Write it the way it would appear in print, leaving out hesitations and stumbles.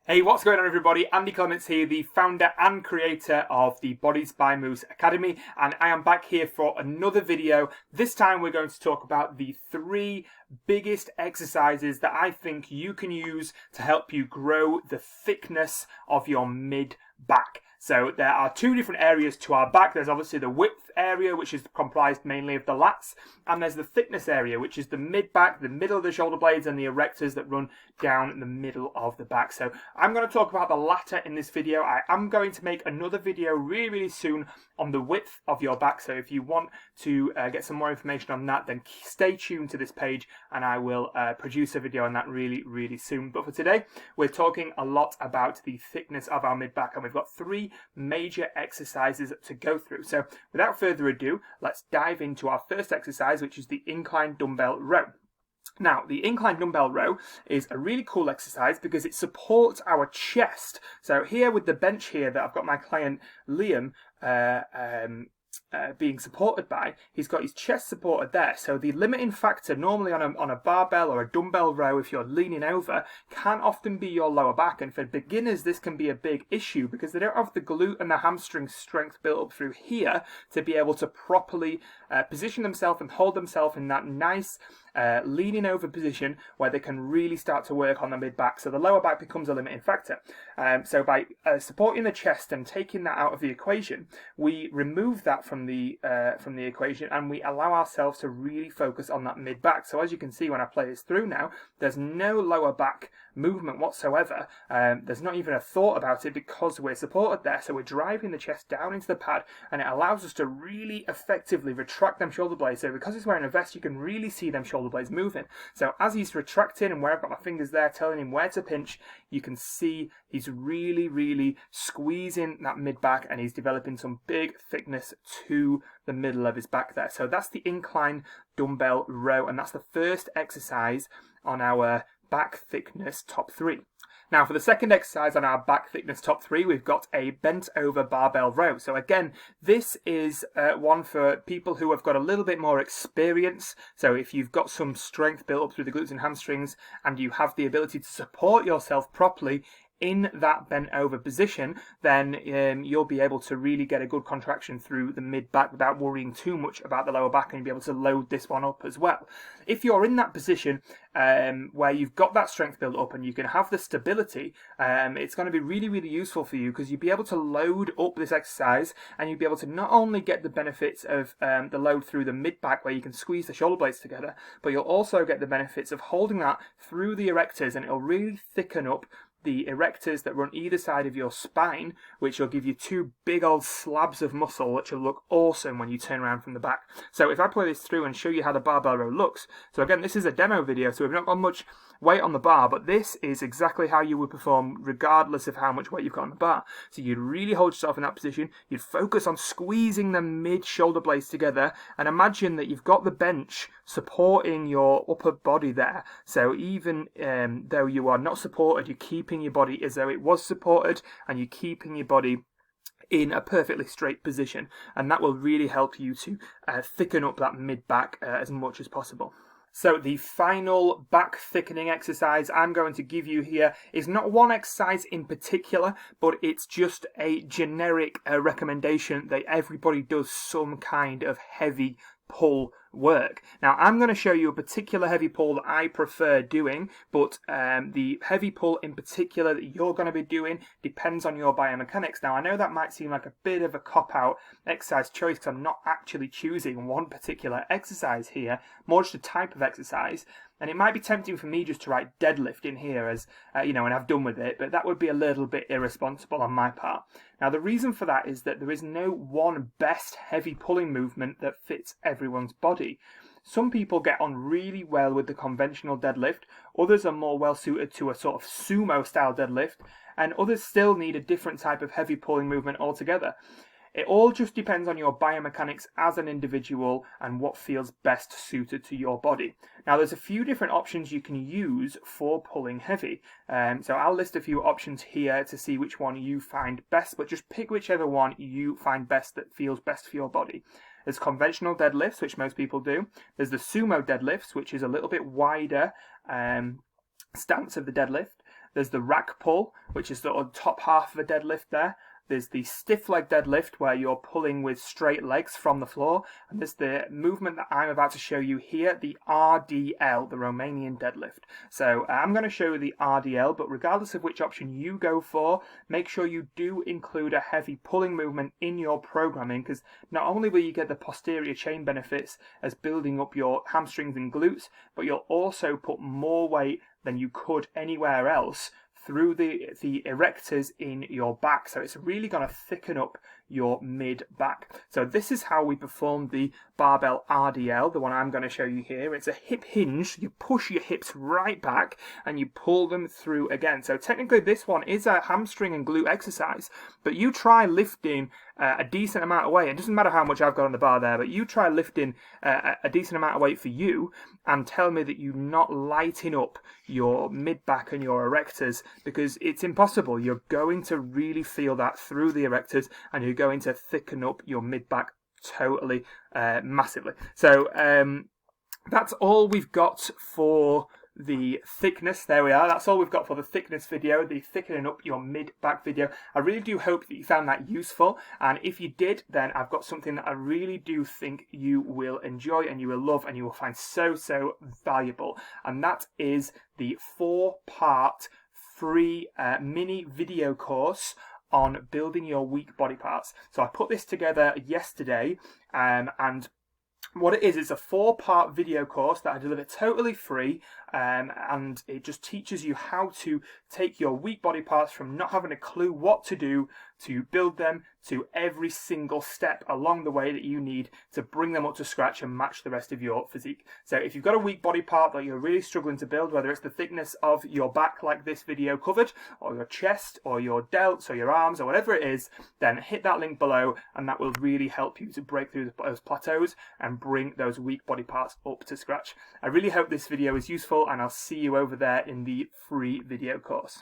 Hey, what's going on everybody? Andy Clements here, the founder and creator of the Bodies by Moves Academy, and I am back here for another video. This time we're going to talk about the 3 biggest exercises that I think you can use to help you grow the thickness of your mid-back. So there are 2 different areas to our back. There's obviously the width area, which is comprised mainly of the lats, and there's the thickness area, which is the mid-back, the middle of the shoulder blades, and the erectors that run down the middle of the back. So I'm going to talk about the latter in this video. I am going to make another video really soon on the width of your back. So if you want to get some more information on that, then stay tuned to this page and I will produce a video on that really soon. But for today, we're talking a lot about the thickness of our mid-back, and we've got 3 major exercises to go through. So without further ado, let's dive into our first exercise, which is the Incline Dumbbell Row. Now, the Incline Dumbbell Row is a really cool exercise because it supports our chest. So here with the bench here that I've got my client Liam being supported by, he's got his chest supported there. So the limiting factor normally on a barbell or a dumbbell row, if you're leaning over, can often be your lower back. And for beginners, this can be a big issue because they don't have the glute and the hamstring strength built up through here to be able to properly position themselves and hold themselves in that nice leaning over position where they can really start to work on the mid-back. So the lower back becomes a limiting factor. So by supporting the chest and taking that out of the equation, we remove that from the equation and we allow ourselves to really focus on that mid-back. So as you can see when I play this through now, there's no lower back movement whatsoever. There's not even a thought about it because we're supported there. So we're driving the chest down into the pad and it allows us to really effectively retract them shoulder blades. So because he's wearing a vest, you can really see them shoulder blades moving. So as he's retracting and where I've got my fingers there telling him where to pinch, you can see he's really squeezing that mid-back and he's developing some big thickness to the middle of his back there. So that's the Incline Dumbbell Row, and that's the first exercise on our back thickness top 3. Now for the second exercise on our back thickness top 3, we've got a bent over barbell row. So again, this is one for people who have got a little bit more experience. So if you've got some strength built up through the glutes and hamstrings and you have the ability to support yourself properly in that bent over position, then you'll be able to really get a good contraction through the mid-back without worrying too much about the lower back, and you'll be able to load this one up as well. If you're in that position where you've got that strength built up and you can have the stability, it's going to be really useful for you because you'll be able to load up this exercise and you'll be able to not only get the benefits of the load through the mid-back where you can squeeze the shoulder blades together, but you'll also get the benefits of holding that through the erectors, and it'll really thicken up the erectors that run either side of your spine, which will give you 2 big old slabs of muscle which will look awesome when you turn around from the back. So if I play this through and show you how the barbell row looks, so again this is a demo video, so we've not got much weight on the bar, but this is exactly how you would perform regardless of how much weight you've got on the bar. So you'd really hold yourself in that position, you'd focus on squeezing the mid shoulder blades together, and imagine that you've got the bench supporting your upper body there. So even though you are not supported, you're keeping your body as though it was supported, and you're keeping your body in a perfectly straight position, and that will really help you to thicken up that mid-back as much as possible. So the final back thickening exercise I'm going to give you here is not one exercise in particular, but it's just a generic recommendation that everybody does some kind of heavy pull work. Now I'm going to show you a particular heavy pull that I prefer doing, but the heavy pull in particular that you're going to be doing depends on your biomechanics. Now I know that might seem like a bit of a cop-out exercise choice because I'm not actually choosing one particular exercise here, more just a type of exercise. And it might be tempting for me just to write deadlift in here as, and I've done with it, but that would be a little bit irresponsible on my part. Now, the reason for that is that there is no one best heavy pulling movement that fits everyone's body. Some people get on really well with the conventional deadlift, others are more well suited to a sort of sumo style deadlift, and others still need a different type of heavy pulling movement altogether. It all just depends on your biomechanics as an individual and what feels best suited to your body. Now there's a few different options you can use for pulling heavy. So I'll list a few options here to see which one you find best, but just pick whichever one you find best that feels best for your body. There's conventional deadlifts, which most people do. There's the sumo deadlifts, which is a little bit wider stance of the deadlift. There's the rack pull, which is the top half of a deadlift there. There's the stiff leg deadlift where you're pulling with straight legs from the floor. And there's the movement that I'm about to show you here, the RDL, the Romanian deadlift. So I'm going to show you the RDL, but regardless of which option you go for, make sure you do include a heavy pulling movement in your programming, because not only will you get the posterior chain benefits as building up your hamstrings and glutes, but you'll also put more weight than you could anywhere else through the erectors in your back. So it's really going to thicken up your mid-back. So this is how we perform the barbell RDL, the one I'm going to show you here. It's a hip hinge. You push your hips right back and you pull them through again. So technically this one is a hamstring and glute exercise, but you try lifting a decent amount of weight. It doesn't matter how much I've got on the bar there, but you try lifting a decent amount of weight for you and tell me that you're not lighting up your mid-back and your erectors, because it's impossible. You're going to really feel that through the erectors, and you're going to thicken up your mid-back totally, massively. So that's all we've got for the thickness. There we are. That's all we've got for the thickness video, the thickening up your mid-back video. I really do hope that you found that useful, and if you did, then I've got something that I really do think you will enjoy and you will love and you will find so valuable, and that is the 4-part free mini video course on building your weak body parts. So I put this together yesterday, and what it is, it's a 4-part video course that I deliver totally free, and it just teaches you how to take your weak body parts from not having a clue what to do to build them to every single step along the way that you need to bring them up to scratch and match the rest of your physique. So if you've got a weak body part that you're really struggling to build, whether it's the thickness of your back like this video covered, or your chest, or your delts, or your arms, or whatever it is, then hit that link below and that will really help you to break through those plateaus and bring those weak body parts up to scratch. I really hope this video is useful, and I'll see you over there in the free video course.